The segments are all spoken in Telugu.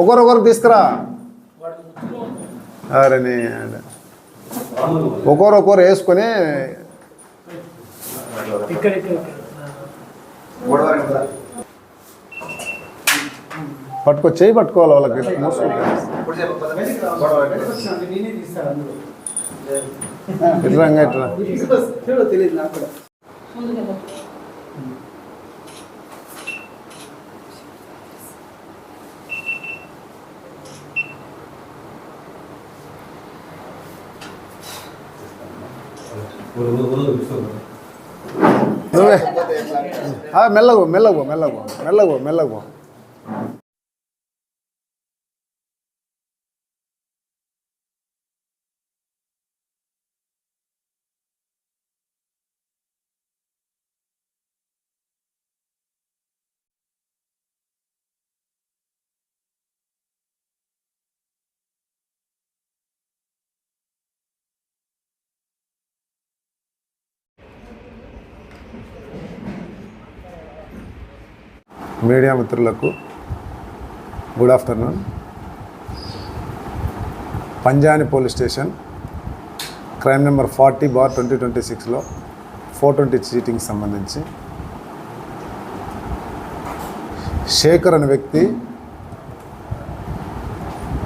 ఒకరొకరు తీసుకురా. అరే నీ ఒకరొకరు వేసుకొని చేయి పట్టుకోవాలి వాళ్ళకి. ఇట్లా ఇట్లా తెలియదు నాకు కూడా. మెల్లగు మెల్లగు మెల్లగు మెల్లగు మెల్లగు. మీడియా మిత్రులకు గుడ్ ఆఫ్టర్నూన్. పంజాని పోలీస్ స్టేషన్ క్రైమ్ నెంబర్ 40/2026లో 420 చీటింగ్ సంబంధించి శేఖర్ అనే వ్యక్తి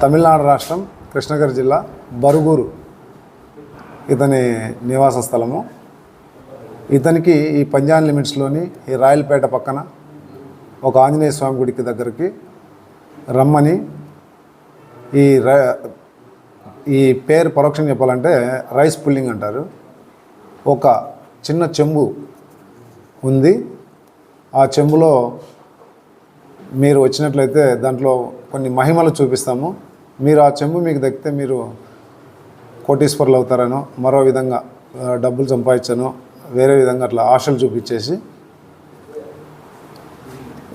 తమిళనాడు రాష్ట్రం కృష్ణగిరి జిల్లా బరుగురు ఇతని నివాస స్థలము. ఇతనికి ఈ పంజాన్ లిమిట్స్లోని ఈ రాయలపేట పక్కన ఒక ఆంజనేయ స్వామి గుడికి దగ్గరికి రమ్మని, ఈ పేరు పరోక్షంగా చెప్పాలంటే రైస్ పుల్లింగ్ అంటారు. ఒక చిన్న చెంబు ఉంది. ఆ చెంబులో మీరు వచ్చినట్లయితే దాంట్లో కొన్ని మహిమలు చూపిస్తాము. మీరు ఆ చెంబు మీకు దక్కితే మీరు కోటీశ్వరులు అవుతారనో, మరో విధంగా డబ్బులు సంపాదించనో, వేరే విధంగా అట్లా ఆశలు చూపించేసి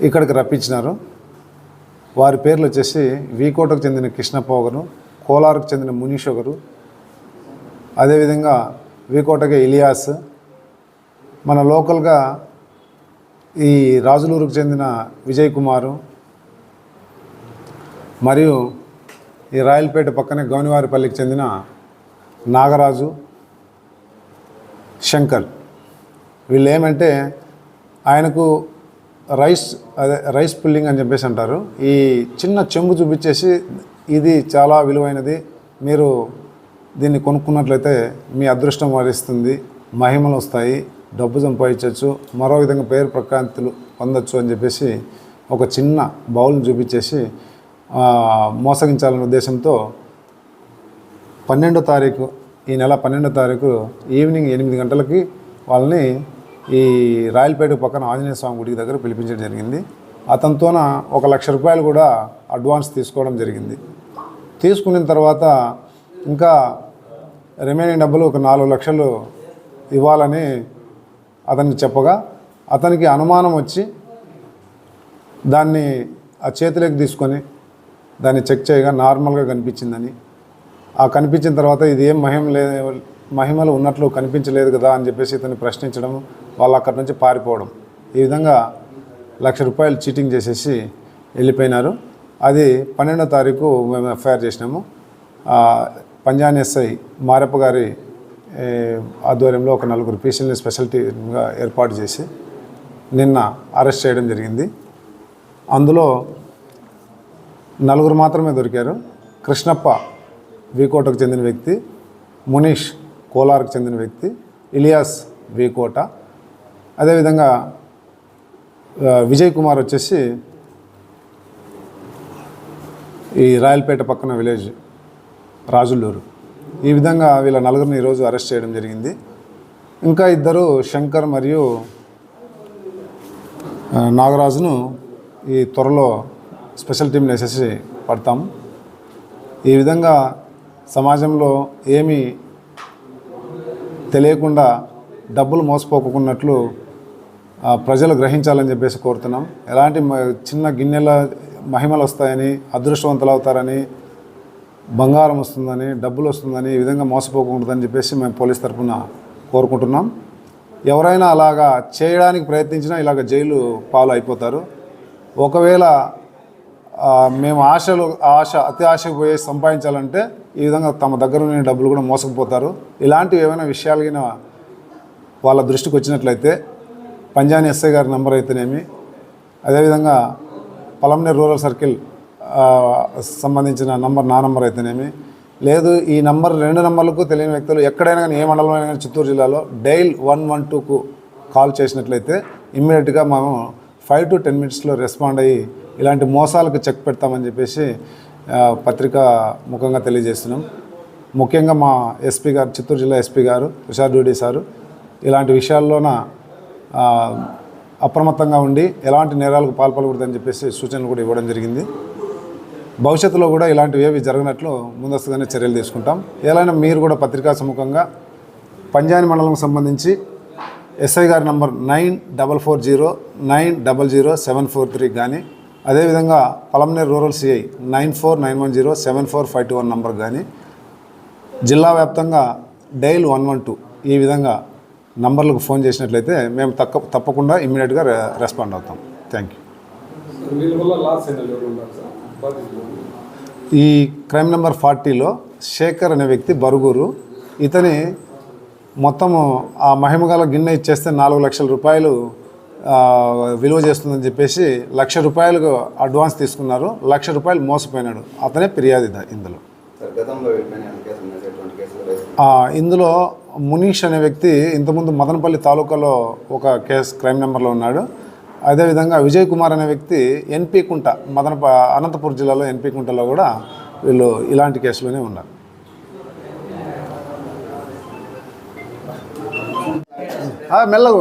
ఇక్కడికి రప్పించినారు. వారి పేర్లు వచ్చేసి వీకోటకు చెందిన కృష్ణప్ప ఒకరు, కోలార్కు చెందిన మునీష్ ఒకరు, అదేవిధంగా వీకోటకి ఇలియాస్, మన లోకల్గా ఈ రాజులూరుకు చెందిన విజయ్ కుమారు, మరియు ఈ రాయలపేట పక్కనే గౌనివారిపల్లికి చెందిన నాగరాజు, శంకర్. వీళ్ళు ఏమంటే ఆయనకు రైస్ పుల్లింగ్ అని చెప్పేసి అంటారు. ఈ చిన్న చెంబు చూపించేసి ఇది చాలా విలువైనది, మీరు దీన్ని కొనుక్కున్నట్లయితే మీ అదృష్టం వరిస్తుంది, మహిమలు వస్తాయి, డబ్బు సంపాదించవచ్చు, మరో విధంగా పేరు ప్రఖ్యాతులు పొందొచ్చు అని చెప్పేసి ఒక చిన్న బౌల్ని చూపించేసి మోసగించాలనే ఉద్దేశంతో 12వ తారీఖు, ఈ నెల 12వ తారీఖు ఈవినింగ్ 8 గంటలకి వాళ్ళని ఈ రాయలపేట పక్కన ఆంజనేయ స్వామి గుడికి దగ్గర పిలిపించడం జరిగింది. అతనితోన 1,00,000 రూపాయలు కూడా అడ్వాన్స్ తీసుకోవడం జరిగింది. తీసుకున్న తర్వాత ఇంకా రిమైనింగ్ డబ్బులు ఒక 4 లక్షలు ఇవ్వాలని అతనికి చెప్పగా, అతనికి అనుమానం వచ్చి దాన్ని ఆ చేతిలోకి తీసుకొని దాన్ని చెక్ చేయగా నార్మల్గా కనిపించిందని, ఆ కనిపించిన తర్వాత ఇది ఏం మహిమలు ఉన్నట్లు కనిపించలేదు కదా అని చెప్పేసి ఇతన్ని ప్రశ్నించడం, వాళ్ళు అక్కడి నుంచి పారిపోవడం, ఈ విధంగా 1,00,000 రూపాయలు చీటింగ్ చేసేసి వెళ్ళిపోయినారు. అది 12వ తారీఖు మేము ఎఫ్ఐఆర్ చేసినాము. పంజాన్ ఎస్ఐ మారప్ప గారి ఆధ్వర్యంలో ఒక 4 పీసీలని స్పెషాలిటీగా ఏర్పాటు చేసి నిన్న అరెస్ట్ చేయడం జరిగింది. అందులో 4 మాత్రమే దొరికారు. కృష్ణప్ప వీకోటకు చెందిన వ్యక్తి, మునీష్ కోలార్కు చెందిన వ్యక్తి, ఇలియాస్ వీకోట, అదేవిధంగా విజయ్ కుమార్ వచ్చేసి ఈ రాయలపేట పక్కన విలేజ్ రాజులూరు. ఈ విధంగా వీళ్ళ 4 ఈరోజు అరెస్ట్ చేయడం జరిగింది. ఇంకా 2 శంకర్ మరియు నాగరాజును ఈ త్వరలో స్పెషల్ టీంని వేసేసి పడతాము. ఈ విధంగా సమాజంలో ఏమీ తెలియకుండా డబ్బులు మోసపోకున్నట్లు ప్రజలు గ్రహించాలని చెప్పేసి కోరుతున్నాం. ఎలాంటి చిన్న గిన్నెల మహిమలు వస్తాయని, అదృష్టవంతులు అవుతారని, బంగారం వస్తుందని, డబ్బులు వస్తుందని, ఈ విధంగా మోసపోకూడదని చెప్పేసి మేము పోలీస్ తరఫున కోరుకుంటున్నాం. ఎవరైనా అలాగా చేయడానికి ప్రయత్నించినా ఇలాగ జైలు పాలు అయిపోతారు. ఒకవేళ మేము అతి ఆశకు పోయి సంపాదించాలంటే ఈ విధంగా తమ దగ్గర ఉన్న డబ్బులు కూడా మోసకపోతారు. ఇలాంటివి ఏమైనా విషయాలు గిన వాళ్ళ దృష్టికి వచ్చినట్లయితే పంజాని ఎస్ఐ గారి నెంబర్ అయితేనేమి, అదేవిధంగా పలమనేరు రూరల్ సర్కిల్ సంబంధించిన నా నంబర్ అయితేనేమి, లేదు ఈ నంబర్ 2 నంబర్లకు తెలియని వ్యక్తులు ఎక్కడైనా కానీ ఏ మండలంలో అయినా కానీ చిత్తూరు జిల్లాలో డైల్ 112కు కాల్ చేసినట్లయితే ఇమ్మీడియట్గా మేము 5 to 10 minutesలో రెస్పాండ్ అయ్యి ఇలాంటి మోసాలకు చెక్ పెడతామని చెప్పేసి పత్రికా ముఖంగా తెలియజేస్తున్నాం. ముఖ్యంగా మా ఎస్పీ గారు, చిత్తూరు జిల్లా ఎస్పీ గారు తుషార్ డ్యూటీ సారు ఇలాంటి విషయాల్లోన అప్రమత్తంగా ఉండి ఎలాంటి నేరాలకు పాల్పడకూడదని చెప్పేసి సూచనలు కూడా ఇవ్వడం జరిగింది. భవిష్యత్తులో కూడా ఇలాంటివి ఏవి జరగనట్లు ముందస్తుగానే చర్యలు తీసుకుంటాం. ఏలైనా మీరు కూడా పత్రికా సముఖంగా పంజాని మండలం సంబంధించి ఎస్ఐ గారి నంబర్ 9440900743 కానీ, అదేవిధంగా పలమనేరు రూరల్ సిఐ 9491074521 నంబర్ కానీ, జిల్లా వ్యాప్తంగా డైల్ 112 ఈ విధంగా నంబర్లకు ఫోన్ చేసినట్లయితే మేము తప్పకుండా ఇమ్మీడియట్గా రెస్పాండ్ అవుతాం. Thank you. ఈ క్రైమ్ నెంబర్ 40లో శేఖర్ అనే వ్యక్తి బరుగురు, ఇతని మొత్తము ఆ మహిమగల గిన్నె ఇచ్చేస్తే 4 లక్షల రూపాయలు విలువ చేస్తుందని చెప్పేసి 1 లక్ష రూపాయలకు అడ్వాన్స్ తీసుకున్నారు. 1 లక్ష రూపాయలు మోసపోయినాడు. అతనే ఫిర్యాదు ఇందులో. ఇందులో మునీష్ అనే వ్యక్తి ఇంతకుముందు మదనపల్లి తాలూకాలో ఒక క్రైమ్ నెంబర్లో ఉన్నాడు. అదేవిధంగా విజయ్ కుమార్ అనే వ్యక్తి ఎన్పి కుంట అనంతపురం జిల్లాలో ఎన్పి కుంటలో కూడా వీళ్ళు ఇలాంటి కేసులోనే ఉన్నారు. మెల్లగో